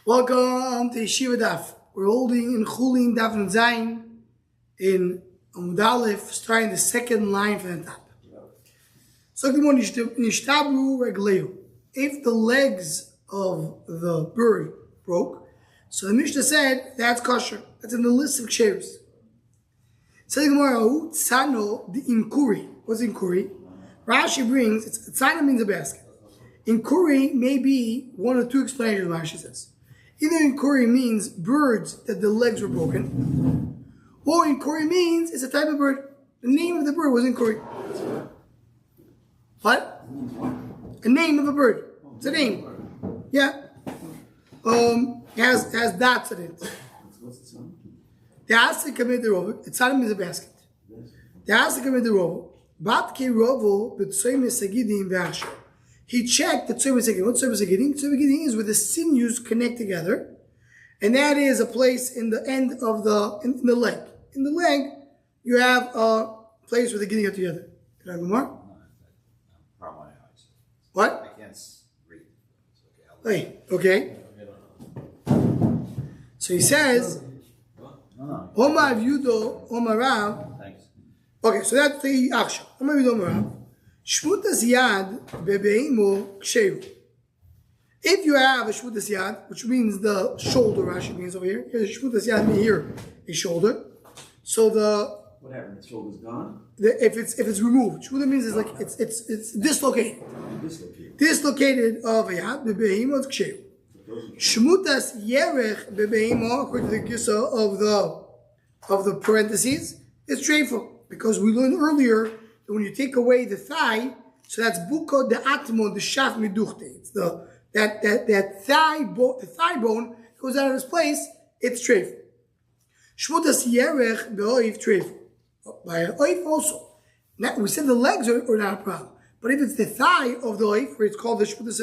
Welcome to Yeshiva Daf. We're holding in Chulin Daf and Zayin in Amud Aleph, starting the second line from the top. So if the legs of the bird broke, so the Mishnah said that's kosher. That's in the list of ksheros. So the Gemara, Tzano the Inkuri. What's Inkuri? Rashi brings, Tzano means a basket. Inkuri may be one or two explanations, Rashi says. Either Inkuri means birds that the legs were broken, or Inkuri means it's a type of bird. The name of the bird was Inkuri. What? A name of a bird. It's a name. Yeah. It has dots in it. The Asik commit the rovo. It's not means a basket. The Asik commit the rovo. Batke rovo b'tsoyim esagidim v'asher. He checked the tzoyim esagidim. What tzoyim esagidim? Tzoyim esagidim is where the sinews connect together, and that is a place in the end of the leg. In the leg, you have a place where they're getting it together. Can I have more? What? I can't read. Hey, okay. So he says, Omar Yudo, Omar Rav. Thanks. Okay, so that's the action. Omar Yudo, Omar Rav. Shmutas Yad bebeimo ksheru. If you have a Shmutas Yad, which means the shoulder, Rashi means over here. Here's Shmutas Yad means here, a shoulder. So What happened? The shoulder's gone? if it's removed, Shmutas means it's like it's dislocated. Dislocated of a Yad bebeimo ksheru. Shmutas yerech bebeimo, according to the gisa of the parentheses, is treiful, because we learned earlier that when you take away the thigh, so that's buko de atmo de shaf miduchte. It's that thigh bone, the thigh bone goes out of its place. It's treiful. Shmutas yerech beoif treiful. By oif also. Now, we said the legs are not a problem, but if it's the thigh of the oif, where it's called the shmutas,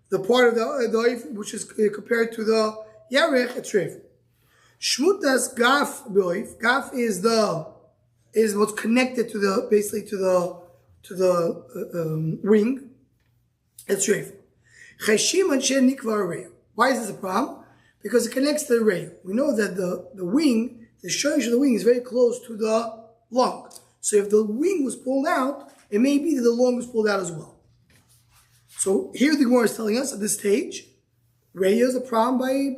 the part of the oif which is compared to the yerech, it's treiful. Shmutas gaf beoif. Gaf is what's connected to the wing. It's treiful. Why is this a problem? Because it connects to the rail. We know that the wing, the shoyish of the wing is very close to the lung. So if the wing was pulled out, it may be that the lung was pulled out as well. So here the Gemara is telling us at this stage, Reya is a problem by an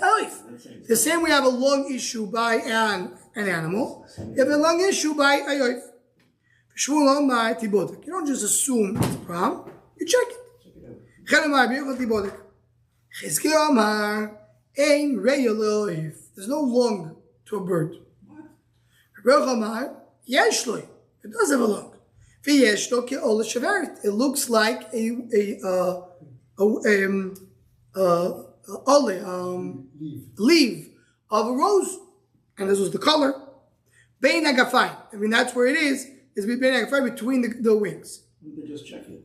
oif. The same we have a lung issue by an animal, you have a lung issue by a oif. You don't just assume it's a problem, you check it. Yechezkel Amar, ein Reya le'oif. There's no lung to a bird. Amar, yesh lo, it does have a lung. It looks like a leaf of a rose, and this was the color. Bein hagafayim. I mean, that's where it is bein hagafayim, between the wings. They just check it.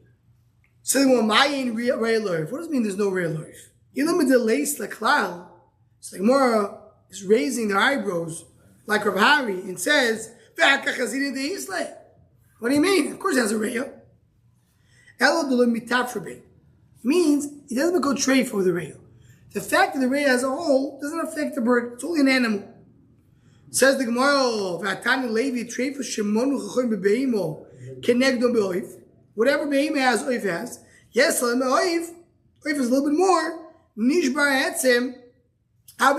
So what does it mean there's no real life? So the Gemara is raising their eyebrows like Rav Hari and says, what do you mean? Of course it has a reya. Means it doesn't go trade for the reya. The fact that the reya as a whole doesn't affect the bird. It's only an animal. Says the Gemara, whatever behemoth has, oif has. Yes, oif is a little bit more. We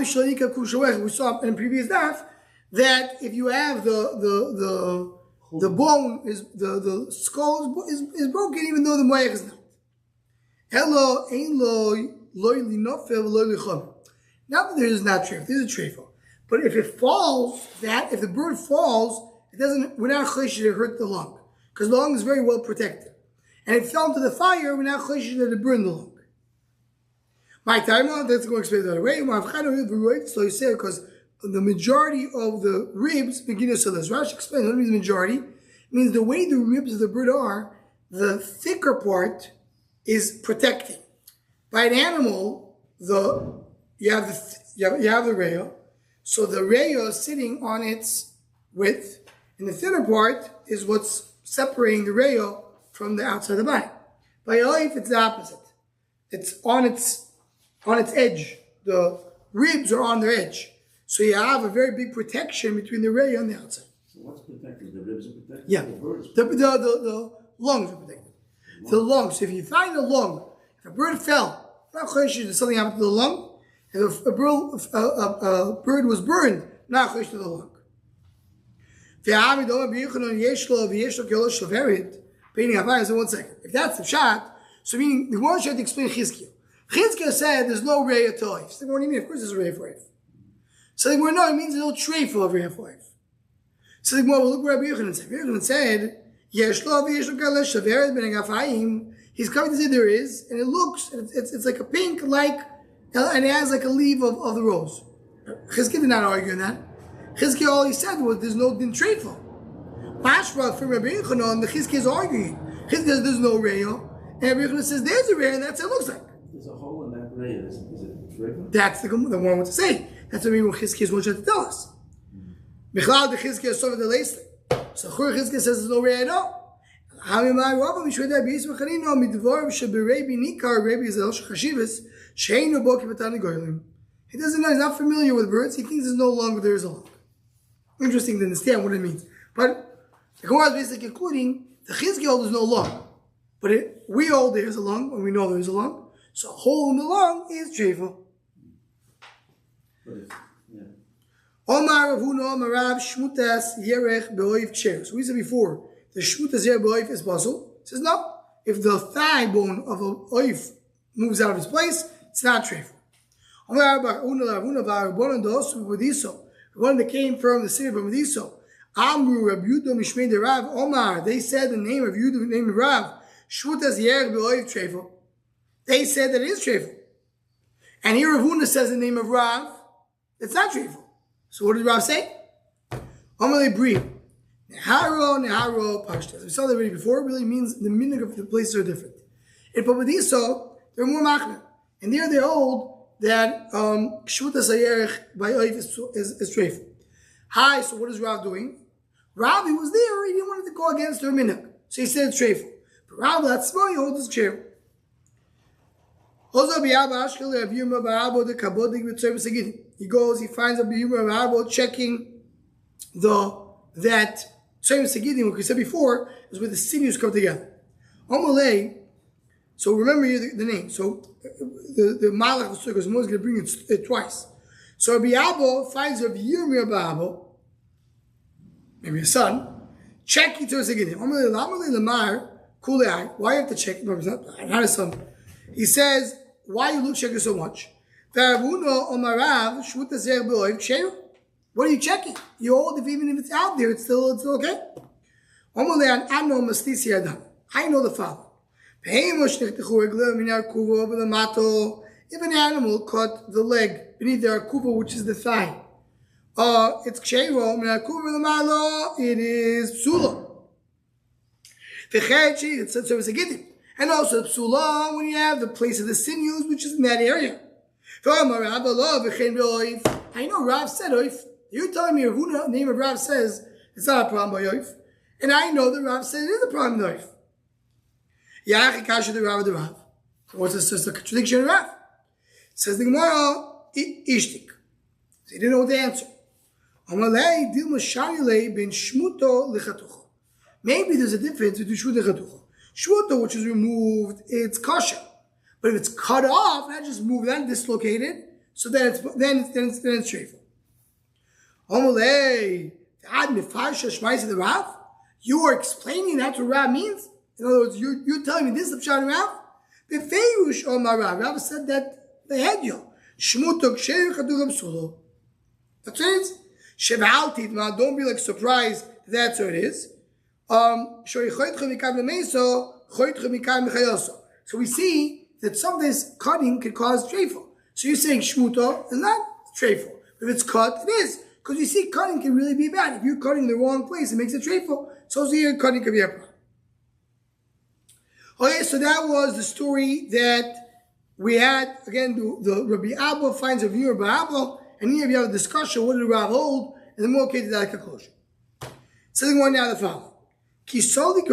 saw in the previous daf that if you have the bone is the skull is broken, even though the moyach is not. Hello, ein loy linofel loy lichom. Not that there is not treif. There's a treifel, but if it falls, if the bird falls, we're not choishish to hurt the lung, because the lung is very well protected. And if it fell into the fire, we're not choishish to burn the lung. My time on that's going to explain that way. Because the majority of the ribs begin to so this. Rashi explains what it means majority. It means the way the ribs of the bird are, the thicker part is protecting. By an animal, you have the rail, so the rail is sitting on its width, and the thinner part is what's separating the rail from the outside of the body. By oif, it's the opposite. It's on its on its edge. The ribs are on their edge. So you have a very big protection between the reya and the outside. So what's protected? The ribs are protected? Yeah. The bird is The protected? lungs are protected. The lungs. So if you find a lung, if a bird fell, not chodesh that something happened to the lung. If a bird was burned, not chodesh to the lung. So 1 second. If that's the shot, so meaning the one should explain Yechezkel. Yechezkel said there's no reya to oif. So what do you mean? Of course there's a reya for oif. So like, no, it means there's no treifa of reya for oif. So like, well, look what Rabbi Yochanan said. Rabbi Yochanan said, he's coming to say there is, and it looks, it's like a pink, like, and it has like a leaf of the rose. Yechezkel did not argue on that. Yechezkel, all he said was there's no din treifa. Mashra from Rabbi Yochanan, the Yechezkel is arguing. Yechezkel says there's no reya, and Rabbi Yochanan says there's a reya, and that's what it looks like. There's a hole in that ray. Is it river? That's the one I want to say. That's what Yechezkel is wanting to tell us. Michlal the Yechezkel is over the lace. So Yechezkel says there's no reya at all. He doesn't know, he's not familiar with birds, he thinks there's no lung, but there is a lung. Interesting to understand what it means. But the Gemara is basically concluding the Yechezkel there's no lung. But we hold there's a lung, and we know there's a lung. So a hole in the lung is treifa. Omar Rav Huna Marav Shmutas Yerech Beoiv Cher. So we said before, the Shmutas Yerech Beoiv is puzzle. He says no. If the thigh bone of a oif moves out of its place, it's not treifa. Omar Rav Huna Rav Huna Varabon Dosu Bodiso. The one that came from the city of Bodiso. Amru Rab Yudah Mishmei de Rav Omar. They said the name of Yudah, the name of Rav. Shmutas Yerech Beoiv Treifa. They said that it is treifa. And here Rav Huna says the name of Rav. It's not treifa. So what did Rav say? Amalei Bri. Neharo, Pashtas. We saw that already before. It really means the meaning of the places are different. In Pabadiso, they're more machna. And there they hold that Shvutas Hayerech by Oif is treifa. Hi, so what is Rav doing? Rav, he was there. He didn't want to go against her minhag. So he said it's treifa. But Rav, that's small. He holds his chair. He goes, he finds a Biyuma Rabbo checking that Tzayim Segidim, like we said before, is where the sinews come together. Omalei, so remember here the name. So the Malach of the Sukkah is going to bring it twice. So Rabbi Abba finds Rabbi Yirmiyah Abba, maybe a son, checking Tzayim Segidim. Omalei Lamar, Kulei, why you have to check? No, not a son. He says, why you look checking so much? What are you checking? You hold if it's out there, it's still okay. I know the following. If an animal cut the leg beneath the arkuva, which is the thigh, it's ksheiro, it is psula. And also psula when you have the place of the sinews, which is in that area. I know Rav said oif. You're telling me the name of Rav says it's not a problem by oif. And I know that Rav said it is a problem by oif. Yachi kasha the Rav of the Rav. So what's this? Just a contradiction of Rav. Says the Gemara, ishtik. So he didn't know what to answer. Maybe there's a difference between shmut and chatucha. Shmuta, which is removed, it's kasha. But if it's cut off, not just moved, not dislocated, so then it's treifa. You are explaining that's what Rav means? In other words, you're telling me this is the Pshat Rav? Rav said that they had you. That's what it is. Don't be like surprised that's what it is. So we see that sometimes cutting can cause treifa. So you're saying shmuta is not treifa. If it's cut, it is. Because you see, cutting can really be bad. If you're cutting the wrong place, it makes it treifa. So here, cutting can be a problem. Okay, so that was the story that we had. Again, the Rabbi Abba finds a view of Rabbi Abba, and here we have a discussion, what did Rav hold, and then more came to that conclusion. So the one now the following. Kisoli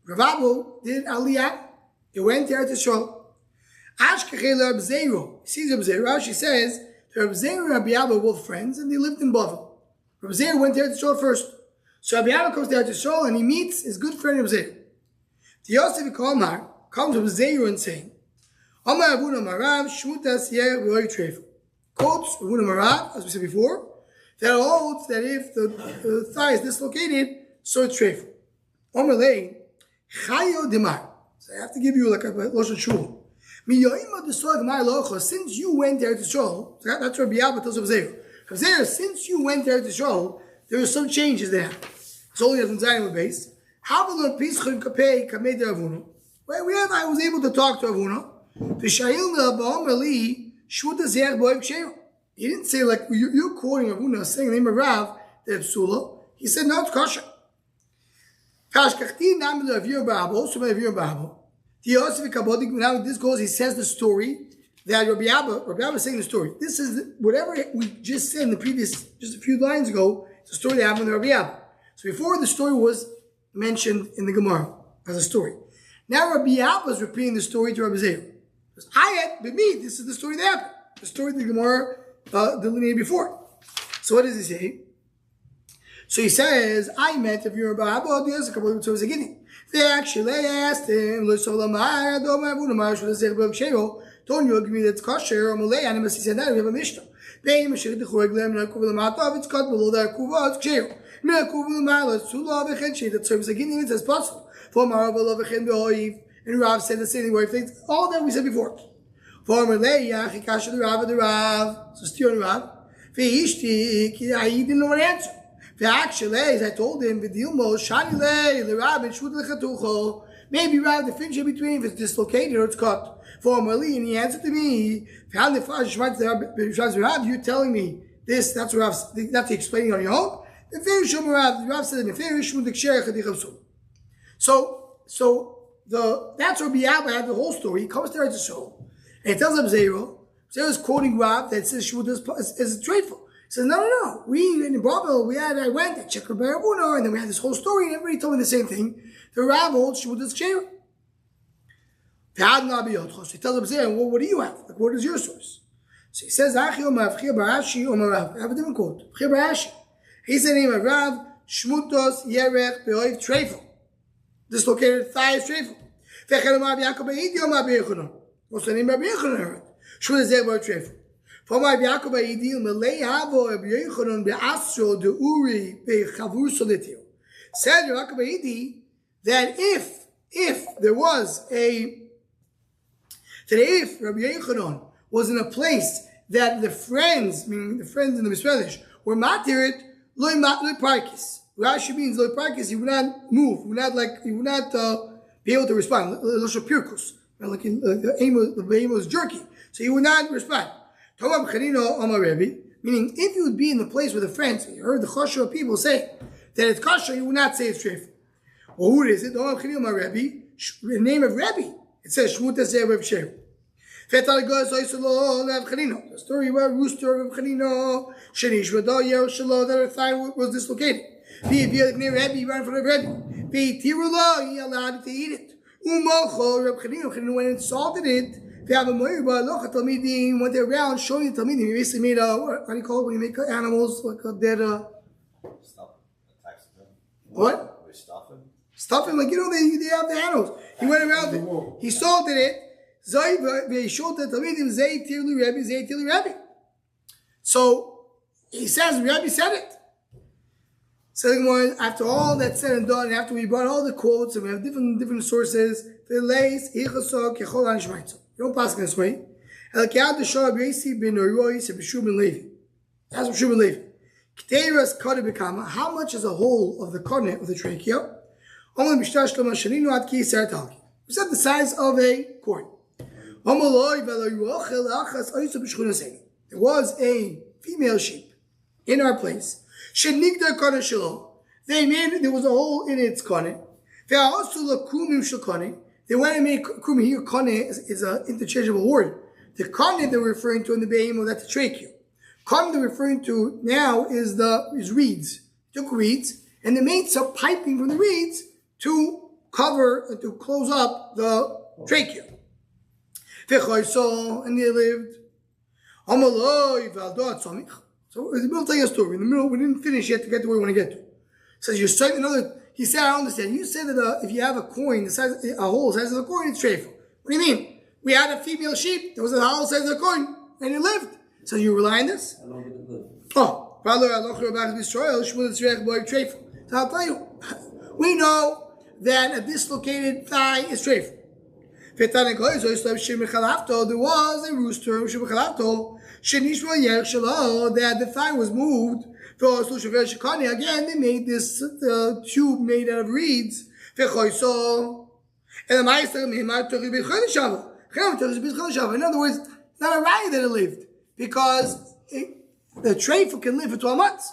Rav Abba did Aliyah. He went there to show. Ashkechel Reb Zero. Sees Reb Zero. She says that Reb Zero and Rabbi Abba were both friends, and they lived in Bavel. Reb Zero went there to Yisrael first. So Rabbi Abba comes there to Yisrael, and he meets his good friend Reb Zero. The Yosef Kalmar comes to Reb Zero and saying, Amar Avuna Marav Shmutas Yer V'Oy Trefu. Quotes Avuna Marav, as we said before, that holds that if the thigh is dislocated, so it's trefu. Omer lei chayo demar. So I have to give you like a lashon shul. Since you went there to show, that's what Rabbi Abba tells Rabbi Zera. Since you went there to show, there were some changes there. It's only as Zayin base. How will pischun kapei kamei de Avuna? Well, I was able to talk to Avuna. V'shayilna ba'omer li shvuta zeh bo'im ksheru. He didn't say like you're quoting Avuna saying the name of Rav that it's psula. He said no, it's kosher. Now this goes. He says the story that Rabbi Abba is saying the story. This is whatever we just said in the previous, just a few lines ago. It's a story that happened to Rabbi Abba. So before the story was mentioned in the Gemara as a story. Now Rabbi Abba is repeating the story to Rabbi Zera. This is the story that happened. The story the Gemara delineated before. So what does he say? So he says, I met if you're Rabbi Abba, there's a couple of times beginning. They actually asked him, don't you agree that it's kosher? And he said, no, we have a mishnah. It's cut below the kuva, it's kosher. That serves again, it's as possible. And Rav said the same way, all that we said before. So still Rav. He didn't know what to answer. Actually, as I told him, maybe Rav, the friendship between if it's dislocated or it's cut. Formally, and he answered to me, you're telling me this, that's the explaining on your own. Rav said, that's Rabbi Abba had the whole story. He comes there to show. And he tells him Zero is quoting Rav that says Shmud is grateful. He says, no. We in Babel, I went, I checked Rabbi Abuna, and then we had this whole story, and everybody told me the same thing. The Rav holds Shmud is Ksheira. So he tells him, Zera, well, what do you have? Like, what is your source? So he says, I have a different quote. He said, name of Rav, Shmutos Yerech Be'oiv Treifel. Dislocated thigh is Treifel. What's the name of Rabbi Yechonon? Shmud is Yerech Treifel. For my Yaakov Aidil, Malay Havo, Rabbi Yechonon Be'asro, De Uri, Be'chavur Solitio. Said Yaakov Aidil that if there was if Rabbi Yechonon was in a place that the friends, meaning the friends in the Misredish, were matirit, loy parkis. Rashi means loy parkis, he would not move, he would not be able to respond. Losho pirkus. Like the aim was jerky. So he would not respond. Meaning, if you would be in the place with the friends, you heard the choshev people say that it's kosher, you would not say it's treif. Well, who is it? The name of Rebbe. It says Shmuta Zeh Reb Sheru. The story about rooster of Chanino, Shenish Vado Yer Shalo, that her thigh was dislocated. Rebbe ran for the Rebbe. He allowed it to eat it. Reb Chanino went and salted it. Went around showing the Talmidim. He basically made what do you call it when you make animals like a dead what? Stuffing, like they have the animals. He went around it. He salted it. So he says Rebbe said it. So after all that's said and done, after we brought all the quotes and we have different sources, you don't pass this way. That's from Shub Levi. How much is the whole of the cornet of the trachea? We said the size of a quart. There was a female sheep in our place. There was a hole in its cornet. They went and made kum here. Cornet is an interchangeable word. The cornet they're referring to in the behemoth, that's the trachea. Cornet they're referring to now is reeds. They took reeds and they made some piping from the reeds to cover and to close up the trachea. And they lived. So in the middle of telling a story. In the middle, we didn't finish yet to get to where we want to get to. Says you're saying another. He said, I don't understand. You said that if you have a coin, the size, a hole the size of a coin, it's treifel. What do you mean? We had a female sheep. There was a hole the size of a coin, and it lived. So you rely on this? How long did it live? Oh, so I'll tell you. We know that a dislocated thigh is treifel. There was a rooster that the thigh was moved. Again, they made this tube made out of reeds. In other words, it's not a raya that it lived, because the treifel can live for 12 months.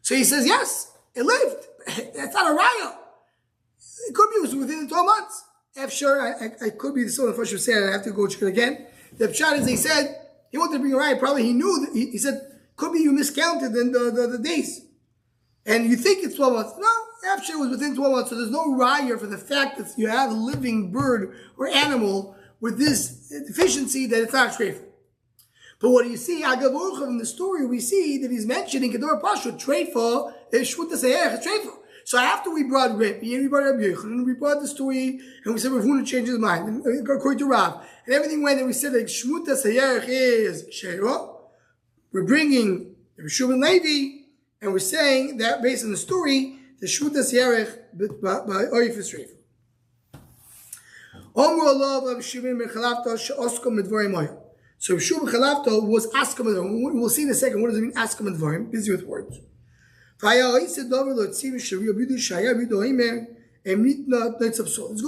So he says, yes, it lived. That's not a raya. It could be within 12 months. If sure, I could be the someone first should say it. I have to go check it again. The pshat is, he said he wanted to bring a raya. Probably he knew that he said could be you miscounted in the days, and you think it's 12 months. No, after it was within 12 months. So there's no raya for the fact that you have a living bird or animal with this deficiency that it's not treifel. But what do you see? Agav in the story, we see that he's mentioning Kedor Pasha treifel is shvuta seyach treifel. So after we brought Rebbe, and we brought Rabbi Yechezkel, and we brought the story, and we said Rav Huna changed his mind, and according to Rav, and everything went, and we said like Shmuta Sayerich is Sheiro. We're bringing the Rishub and Levi, and we're saying that based on the story, the Shmuta Sayerich by Oif Yisrael. Omru Allah of Shubin Merchalavta She'oskom Medvarim Oya. So Rishub Chalavta was Askom Medvarim. We'll see in a second what does it mean Askom Medvarim. Busy with words. Let's go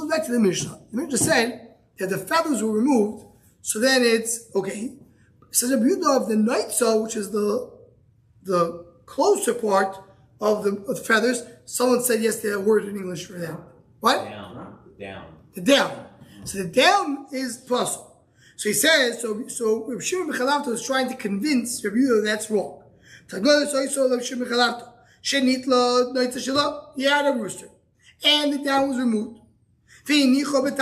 back to the Mishnah. The Mishnah said that the feathers were removed, so then it's okay. It says a beauty of the nitza, which is the closer part of the feathers. Someone said yes, there's a word in English for that. What? Down. The down. So the down is possible. So he says, so Reb Shimon ben Chalavta was trying to convince Reb Yehuda that's wrong. He had a rooster, and the down was removed. He put it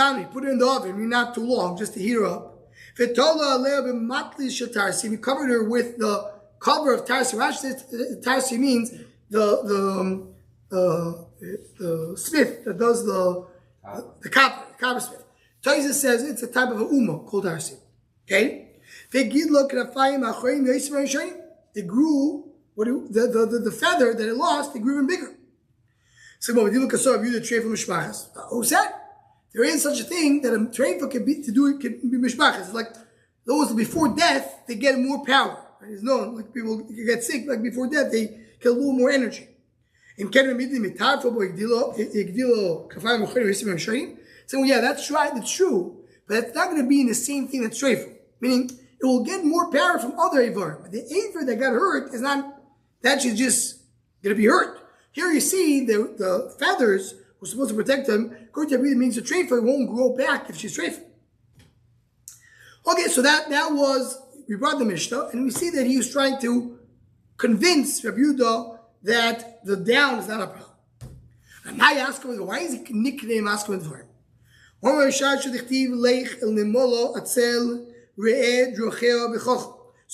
in the oven, not too long, just to heat her up. He covered her with the cover of tarsi. Tarsi means the smith that does the copper smith. Taisa says it's a type of a uma called tarsi. Okay, they grew. The feather that it lost, it grew even bigger. So, when you look at the treifel mishpachas, who said there is such a thing that a treifel can be mishpachas? It's like those before death they get more power. It's known like people get sick like before death they get a little more energy. So, yeah, that's right, that's true, but it's not going to be in the same thing that's treifel. Meaning, it will get more power from other Ivar. But the Ivar that got hurt is not. That's just going to be hurt. Here you see the feathers were supposed to protect them. According to Rabbi, means the treifel won't grow back if she's treifel. Okay, so that was, we brought the Mishnah, and we see that he was trying to convince Rabbi Yehuda that the down is not a problem. And now you ask him, why is he nicknamed Askom for him? So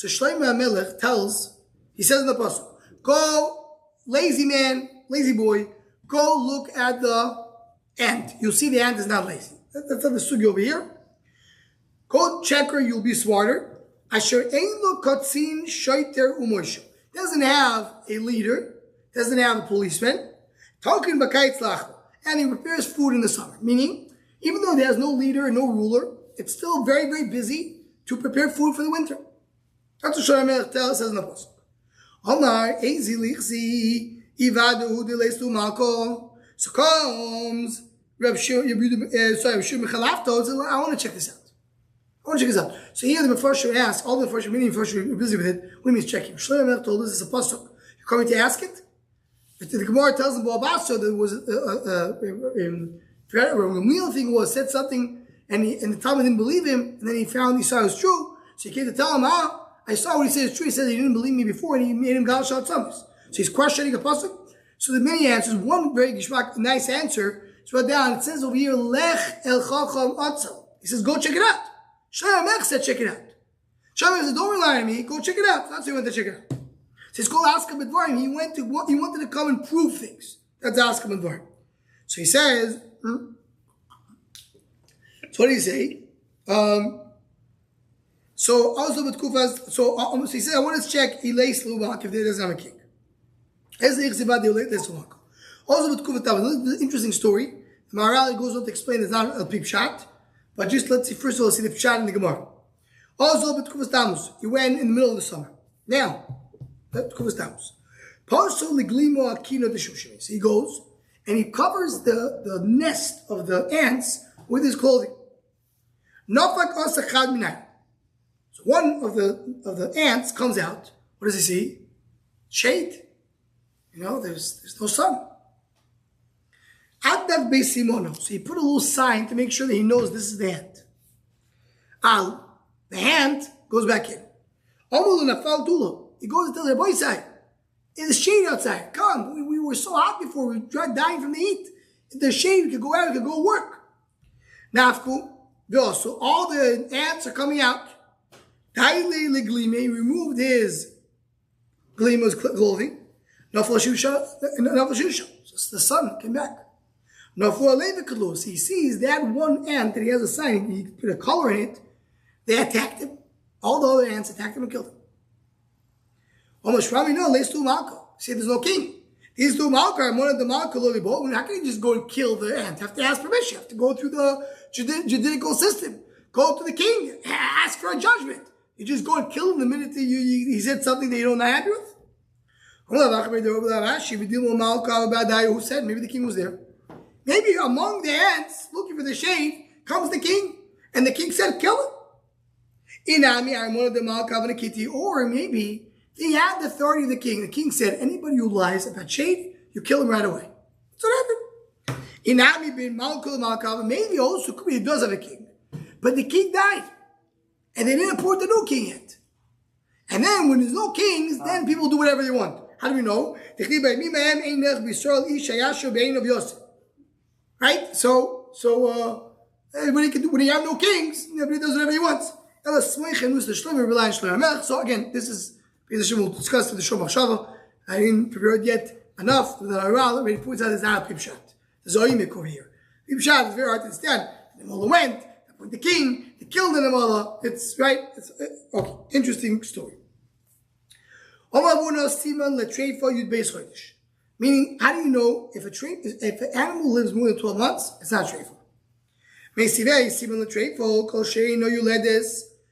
Shlomo HaMelech tells, he says in the pasuk, go, lazy man, lazy boy, go look at the ant. You'll see the ant is not lazy. That's not the sugi over here. Go check her, you'll be smarter. Asher ein lo kotzin shoiter u'moshe. Doesn't have a leader, doesn't have a policeman. Talking b'kayitz lachlo. And he prepares food in the summer. Meaning, even though there's no leader and no ruler, it's still very, very busy to prepare food for the winter. That's what Shlomo HaMelech says in the pasuk. Omar ezi lichzi ivadu deleistu malko. So comes Reb Shimon Chalafto. I want to check this out. So here the Mefarshim asks, all the Mefarshim, many Mefarshim are busy with it. What do you mean checking? Shlomo HaMelech told us it's a pasuk. You're coming to ask it? But the Gemara tells them, Boabaso, there was a real thing was said something, and the Talmud didn't believe him, and then he saw it was true. So he came to tell him, I saw what he said is true. He said he didn't believe me before, and he made him Gal Shal Tzamis. So he's questioning a pasuk. So the many answers. One very nice answer is right down. It says over here, Lech El Chacham Atzel. He says, go check it out. Shlomo Melech said, check it out. Shlomo said, don't rely on me, go check it out. That's why he went to check it out. So it's called Askam Advarim. He wanted to come and prove things. That's Askam Advarim. So he says, so what did he say? So also with Kufas, so he said, I want to check Ilay Slubak if there doesn't have a king. Also with Kufat Tav, this is an interesting story. The Maharal goes on to explain it's not a peep shot, but just let's see, first of all, see the shot in the Gemara. Also with Kufas Tammuz, he went in the middle of the summer. Now, that's Kufas Tammuz. So he goes and he covers the nest of the ants with his clothing. So one of the ants comes out. What does he see? Shade. There's no sun. So he put a little sign to make sure that he knows this is the ant. The ant goes back in. He goes to tell the boy side. There's shade outside. Come on, we were so hot before, we tried dying from the heat. If there's shade, we could go out, we could go work. Nafku, so all the ants are coming out. He removed his gleama's clothing. So the sun came back. He sees that one ant that he has a sign, he put a color in it. They attacked him. All the other ants attacked him and killed him. See, there's no king. These two malka are one of the malka lolibot. How can you just go and kill the ant? You have to ask permission. You have to go through the judicial system. Go to the king. Ask for a judgment. You just go and kill him the minute he said something that you're not happy with? Who said? Maybe the king was there. Maybe among the ants looking for the shade comes the king. And the king said, kill him. Or maybe they had the authority of the king. The king said, anybody who lies about shade, you kill him right away. That's what happened. Maybe also could be he does have a king. But the king died. And they didn't appoint the new king yet. And then when there's no kings, then people do whatever they want. How do we know? Right? So everybody can do, when you have no kings, everybody does whatever he wants. So again, this is, we'll discuss the Shom HaShava. I didn't prepare it yet enough. The Maharal already points out it's not a Pip Shot. There's a Oimik over here. Pip Shot is very hard to understand. The Mullah went, with the king, they killed the Mullah. It's right. It's okay. Interesting story. Meaning, how do you know if an animal lives more than 12 months? It's not treifah.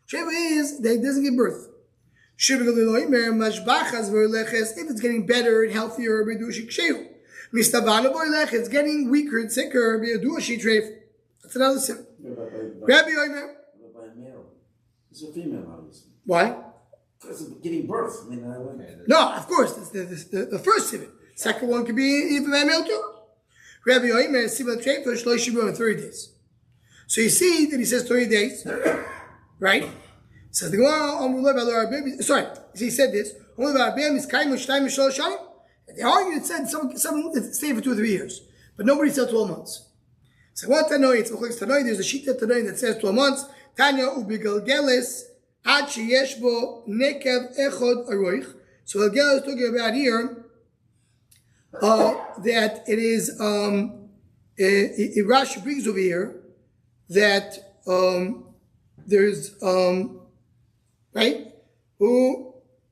Treifah is that it doesn't give birth. If it's getting better and healthier, it's getting weaker and sicker. That's another sin. Rabbi Omer. It's a female, obviously. Why? Because of giving birth. No, of course. It's the first sin. Second one could be even a male too. Rabbi Omer is similar to treifah, shlosh shibur in 30 days. So you see that he says 30 days, right? Says the Gemara, sorry, he said this. The argument said someone stayed for 2 or 3 years, but nobody said 12 months. So what Tanoi? It's Tanoi. There's a sheet of Tanoi that says 12 months. Tanya ubigalgelis ad sheyeshbo nekev echod aroich. So Galgel is talking about here that it is Rashi brings over here that there's right.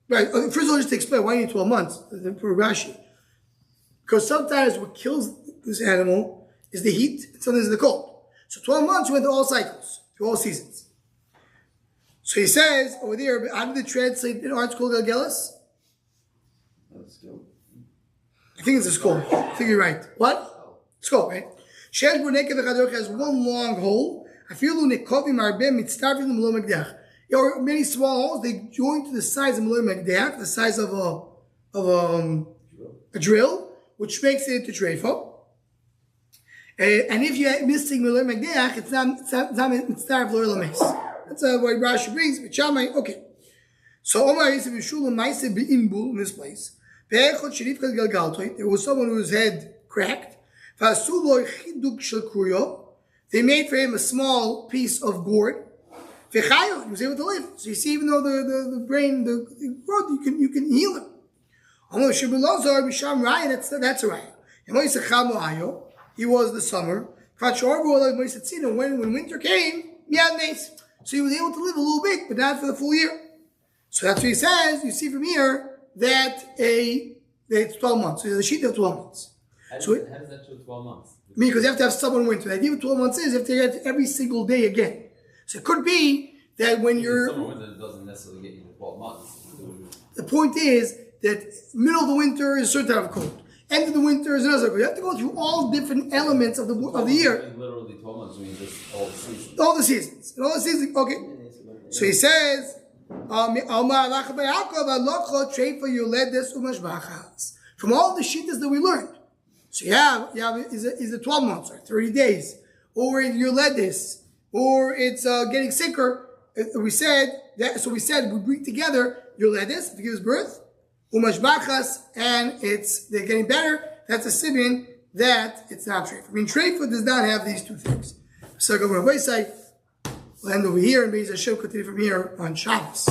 Right. First of all, just to explain why you need 12 months for Rashi, because sometimes what kills this animal is the heat, and sometimes the cold. So 12 months you went through all cycles, through all seasons. So he says over there, how did they translate in arts called Galgelis? I think it's a skull. I think you're right. What? Skull, right? Has one long hole. Or many small holes, they join to the size of Magdach, the size of a drill, which makes it into treifah. And if you're missing Magdach, it's not That's what Rashi brings. Okay. So Omar Yisrael Shulin Maise Be'imbul in this place. There was someone whose head cracked. They made for him a small piece of gourd. V'chayo, he was able to live. So you see, even though the brain, the growth, you can heal him. That's a right. He was the summer. When winter came, so he was able to live a little bit, but not for the full year. So that's what he says. You see from here that it's 12 months. So there's a sheet of 12 months. How does that show 12 months? Because you have to have summer and winter. The idea of 12 months is you have to get every single day again. So it could be that when you're... Summer and winter doesn't necessarily get you to 12 months. The point is that middle of the winter is a certain type of cold. End of the winter is another cold. You have to go through all different elements of the year. Literally 12 months means just all the seasons. All the seasons. And all the seasons. Okay. So he says, from all the shittas that we learned. So is it 12 months or 30 days? Or you led this, or it's getting sicker. We said we bring together your ledis if it gives birth, umashbachas, and they're getting better. That's a siman that it's not treifa. I mean, treifa does not have these two things. So go on the way side. We'll end over here and Be'ez Hashem continue from here on Shabbos.